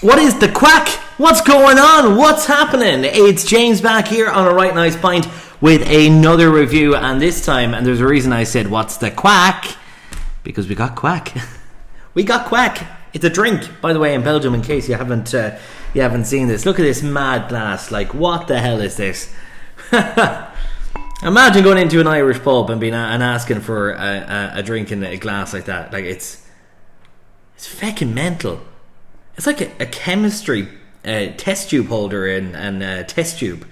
What is the quack? What's going on? What's happening? It's James back here on a right nice pint with another review, and this time, and there's a reason I said what's the quack, because we got quack. We got quack. It's a drink, by the way, in Belgium, in case you haven't seen this. Look at this mad glass. Like, what the hell is this? Imagine going into an Irish pub and asking for a drink in a glass like that. Like, it's fucking mental. It's like a chemistry test tube holder and a test tube.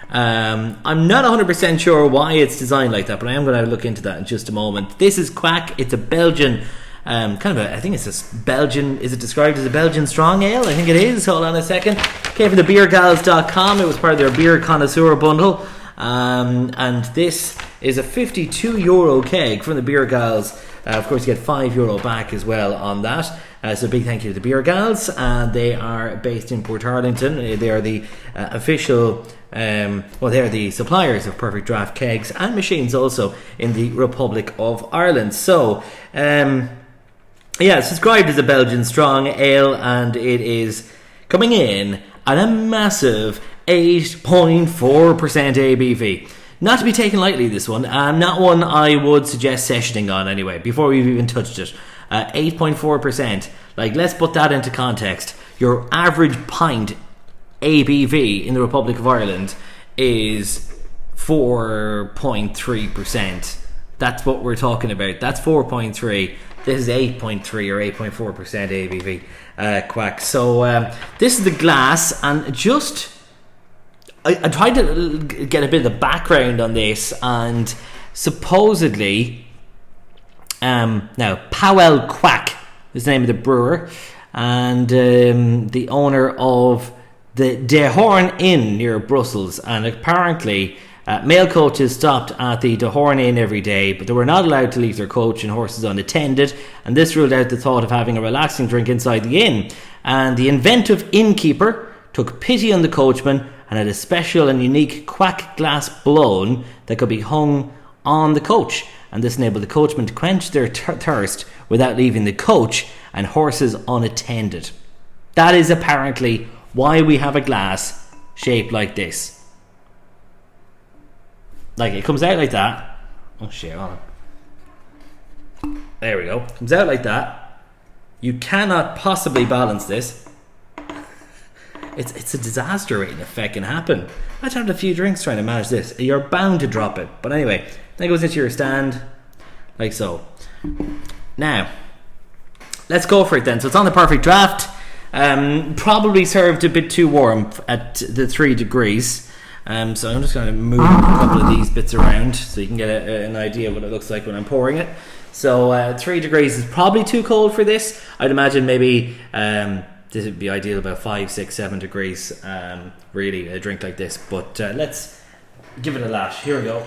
I'm not 100% sure why it's designed like that, but I am going to look into that in just a moment. This is Kwak. It's a Belgian, I think it's a Belgian, is it described as a Belgian strong ale? I think it is. Hold on a second. Came from the beergals.com. It was part of their beer connoisseur bundle. And this is a €52 keg from the Beer Gals. Of course, you get €5 back as well on that. So big thank you to the Beer Gals. They are based in Portarlington. They are the official, they are the suppliers of Perfect Draft kegs and machines also in the Republic of Ireland. So, it's described as a Belgian strong ale, and it is coming in at a massive 8.4% ABV. Not to be taken lightly, this one. Not one I would suggest sessioning on anyway, before we've even touched it. 8.4%. Like, let's put that into context. Your average pint ABV in the Republic of Ireland is 4.3%. That's what we're talking about. That's 4.3. This is 8.3 or 8.4% ABV Kwak. So this is the glass, and just I tried to get a bit of the background on this, and supposedly now Powell Kwak is the name of the brewer, and the owner of the De Hoorn Inn near Brussels, and apparently male coaches stopped at the De Hoorn Inn every day, but they were not allowed to leave their coach and horses unattended, and this ruled out the thought of having a relaxing drink inside the inn. And the inventive innkeeper took pity on the coachman and had a special and unique Kwak glass blown that could be hung on the coach, and this enabled the coachman to quench their thirst without leaving the coach and horses unattended. That is apparently why we have a glass shaped like this. Like, it comes out like that. Oh shit, hold on. There we go. Comes out like that. You cannot possibly balance this. It's a disaster waiting to fucking happen. Imagine having a few drinks trying to manage this. You're bound to drop it. But anyway, then it goes into your stand, like so. Now, let's go for it then. So it's on the Perfect Draft. Probably served a bit too warm at the 3 degrees. So I'm just going to move a couple of these bits around so you can get an idea of what it looks like when I'm pouring it. So 3 degrees is probably too cold for this. I'd imagine maybe this would be ideal about 5, 6, 7 degrees, really, a drink like this. But let's give it a lash. Here we go.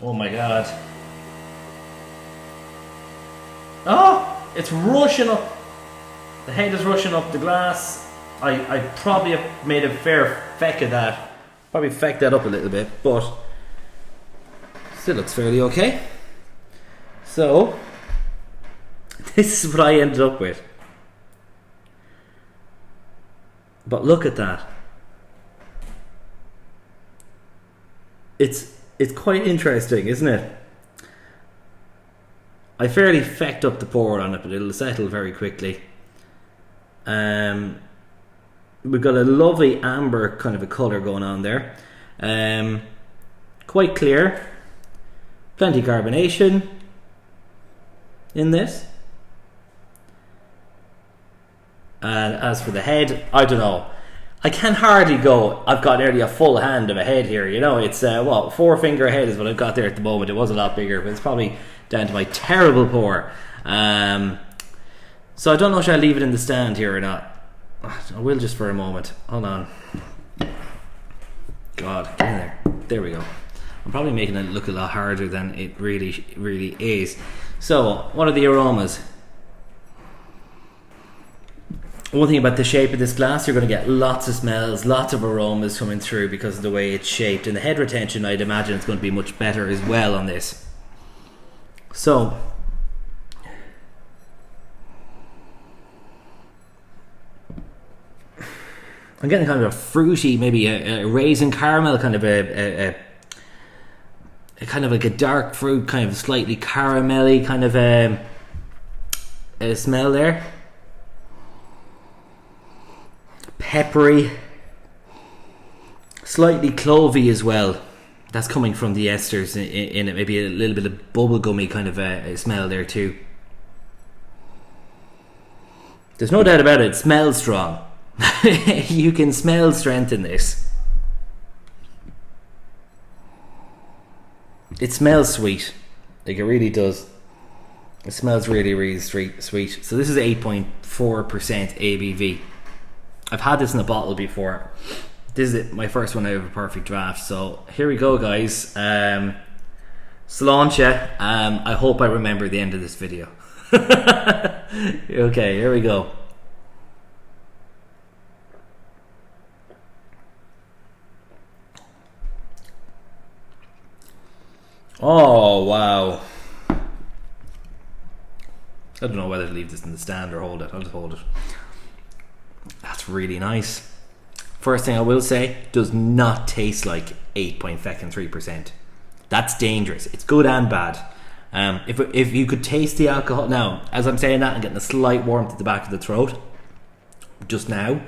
Oh my god. Oh, it's rushing up. The head is rushing up the glass. I probably have made a fair feck of that. Probably fecked that up a little bit, but still looks fairly okay. So, this is what I ended up with. But look at that. It's quite interesting, isn't it? I fairly fecked up the pour on it, but it'll settle very quickly. We've got a lovely amber kind of a colour going on there. Quite clear. Plenty of carbonation in this. And as for the head, I don't know. I can hardly go. I've got nearly a full hand of a head here. You know, it's 4 finger head is what I've got there at the moment. It was a lot bigger, but it's probably down to my terrible pour. So I don't know, should I leave it in the stand here or not? I will just for a moment. Hold on. God, get in there. There we go. I'm probably making it look a lot harder than it really is. So, what are the aromas? One thing about the shape of this glass, you're going to get lots of smells, lots of aromas coming through because of the way it's shaped. And the head retention, I'd imagine it's going to be much better as well on this. So, I'm getting kind of a fruity, maybe a raisin caramel, kind of a kind of like a dark fruit, kind of slightly caramelly kind of a smell there. Peppery, slightly clovey as well. That's coming from the esters in it. Maybe a little bit of bubblegummy kind of a smell there too. There's no doubt about it. It smells strong. You can smell strength in this. It smells sweet. Like, it really does. It smells really, really sweet. So this is 8.4% ABV. I've had this in a bottle before. This is my first one out of a perfect draft. So here we go, guys. Sláinte. I hope I remember the end of this video. Okay, here we go. Oh, wow. I don't know whether to leave this in the stand or hold it. I'll just hold it. That's really nice. First thing I will say, does not taste like 8.3%. That's dangerous. It's good and bad. If you could taste the alcohol now, as I'm saying that, I'm getting a slight warmth at the back of the throat just now,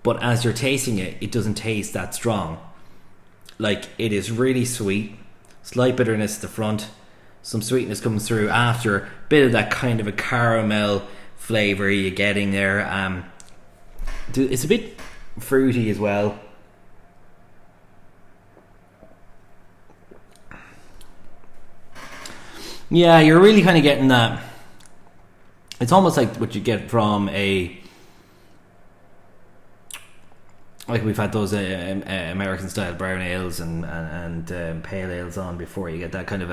but as you're tasting it, it doesn't taste that strong. Like, it is really sweet, slight bitterness at the front, some sweetness comes through after, bit of that kind of a caramel flavour you're getting there. It's a bit fruity as well. Yeah, you're really kind of getting that. It's almost like what you get from like we've had those American style brown ales and pale ales on before. You get that kind of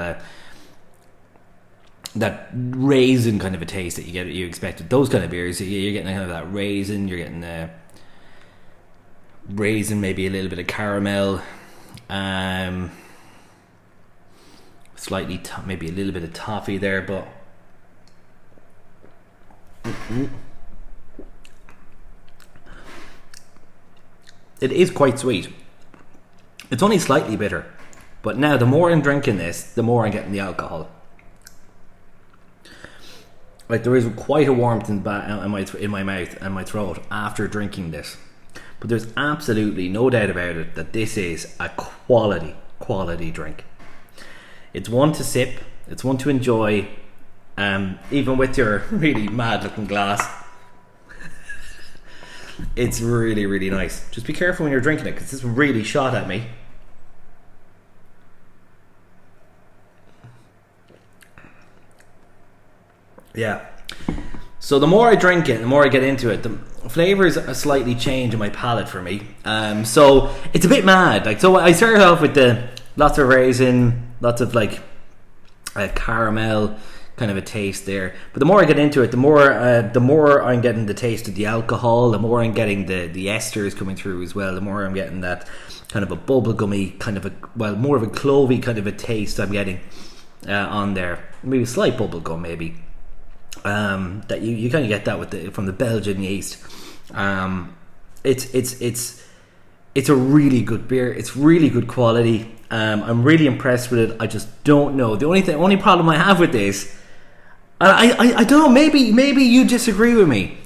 that raisin kind of a taste that you expected. Those kind of beers, you're getting kind of that raisin. You're getting raisin, maybe a little bit of caramel, slightly maybe a little bit of toffee there, but it is quite sweet. It's only slightly bitter, but now the more I'm drinking this, the more I'm getting the alcohol. Like, there is quite a warmth in my mouth and my throat after drinking this. But there's absolutely no doubt about it that this is a quality drink. It's one to sip, it's one to enjoy, even with your really mad looking glass. It's really, really nice. Just be careful when you're drinking it, because this really shot at me. Yeah. So the more I drink it, the more I get into it, the flavours slightly change in my palate for me. So it's a bit mad. Like, so I started off with the lots of raisin, lots of like caramel kind of a taste there. But the more I get into it, the more I'm getting the taste of the alcohol, the more I'm getting the esters coming through as well. The more I'm getting that kind of a bubblegummy kind of more of a clovey kind of a taste I'm getting on there. Maybe a slight bubblegum maybe. That you kind of get that from the Belgian yeast. It's a really good beer. It's really good quality. I'm really impressed with it. I just don't know. The only problem I have with this, I don't know. Maybe you disagree with me.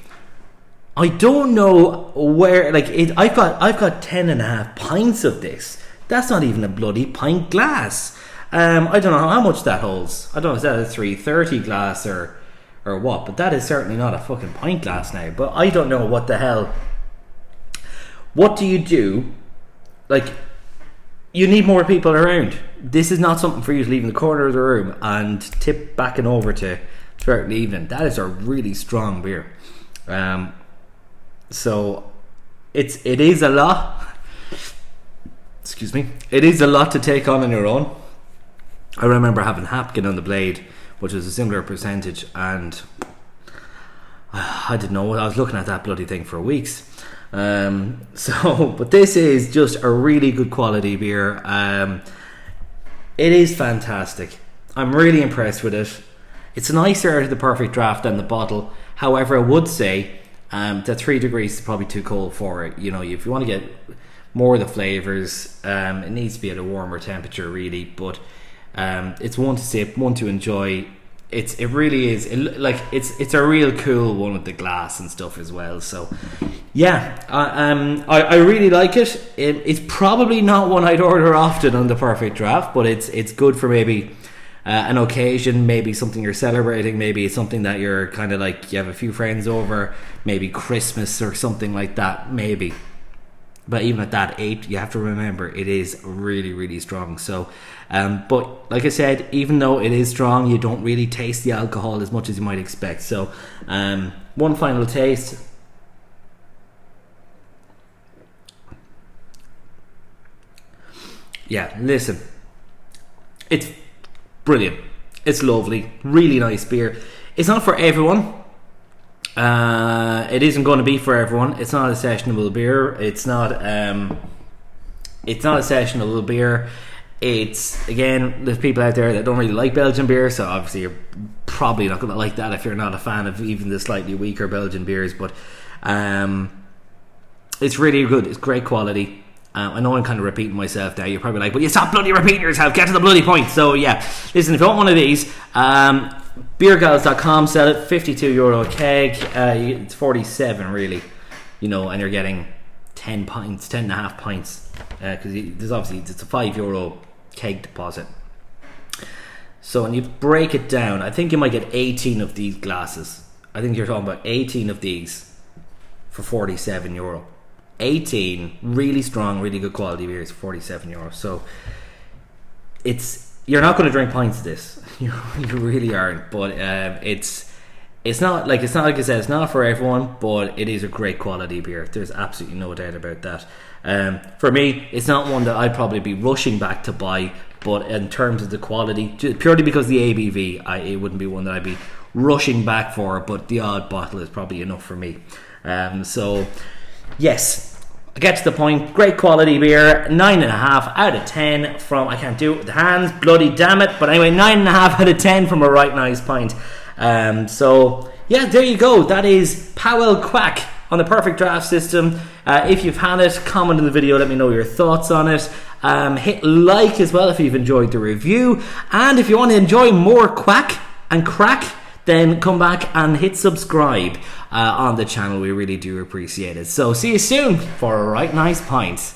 I don't know where. Like, I've got 10.5 pints of this. That's not even a bloody pint glass. I don't know how much that holds. I don't know, is that a 330 glass or what, but that is certainly not a fucking pint glass now. But I don't know what the hell. What do you do? Like, you need more people around. This is not something for you to leave in the corner of the room and tip back and over to throughout the evening. That is a really strong beer. So it is a lot. Excuse me. It is a lot to take on your own. I remember having Hapkin on the blade, which was a similar percentage, and I didn't know. I was looking at that bloody thing for weeks. But this is just a really good quality beer. It is fantastic. I'm really impressed with it. It's nicer out of the perfect draft than the bottle. However, I would say The 3 degrees is probably too cold for it. You know, if you want to get more of the flavours, it needs to be at a warmer temperature, really. But it's one to sip, one to enjoy. It really is. It's a real cool one with the glass and stuff as well. So yeah, I really like it. It's probably not one I'd order often on the Perfect Draft, but it's good for maybe an occasion, maybe something you're celebrating, maybe it's something that you're kind of like, you have a few friends over, maybe Christmas or something like that, maybe. But even at that 8, you have to remember it is really, really strong. So, but like I said, even though it is strong, you don't really taste the alcohol as much as you might expect. So, one final taste. Yeah, listen, it's brilliant. It's lovely, really nice beer. It's not for everyone. It isn't going to be for everyone. It's not a sessionable beer. It's not a sessionable beer. It's, again, there's people out there that don't really like Belgian beer, so obviously you're probably not going to like that if you're not a fan of even the slightly weaker Belgian beers. But it's really good. It's great quality. I know I'm kind of repeating myself now. You're probably like, well, you stop bloody repeating yourself. Get to the bloody point. So yeah, listen, if you want one of these, beergals.com, sell it, €52 a keg. It's 47 really, you know, and you're getting 10 pints, 10 and a half pints, because there's obviously, it's a €5 keg deposit. So when you break it down, I think you might get 18 of these glasses. I think you're talking about 18 of these for €47. 18 really strong, really good quality beers for €47. So you're not going to drink pints of this. You really aren't. But it's not like I said, it's not for everyone, but it is a great quality beer. There's absolutely no doubt about that. For me, it's not one that I'd probably be rushing back to buy, but in terms of the quality, purely because the ABV, it wouldn't be one that I'd be rushing back for, but the odd bottle is probably enough for me. So yes, I get to the point. Great quality beer. 9.5 out of 10 from, I can't do it with the hands, bloody damn it, but anyway, 9.5 out of 10 from a right nice pint. So yeah, there you go. That is Powell Kwak on the Perfect Draft system. If you've had it, comment in the video, let me know your thoughts on it. Hit like as well if you've enjoyed the review, and if you want to enjoy more Kwak and crack, then come back and hit subscribe on the channel. We really do appreciate it. So see you soon for a right nice pint.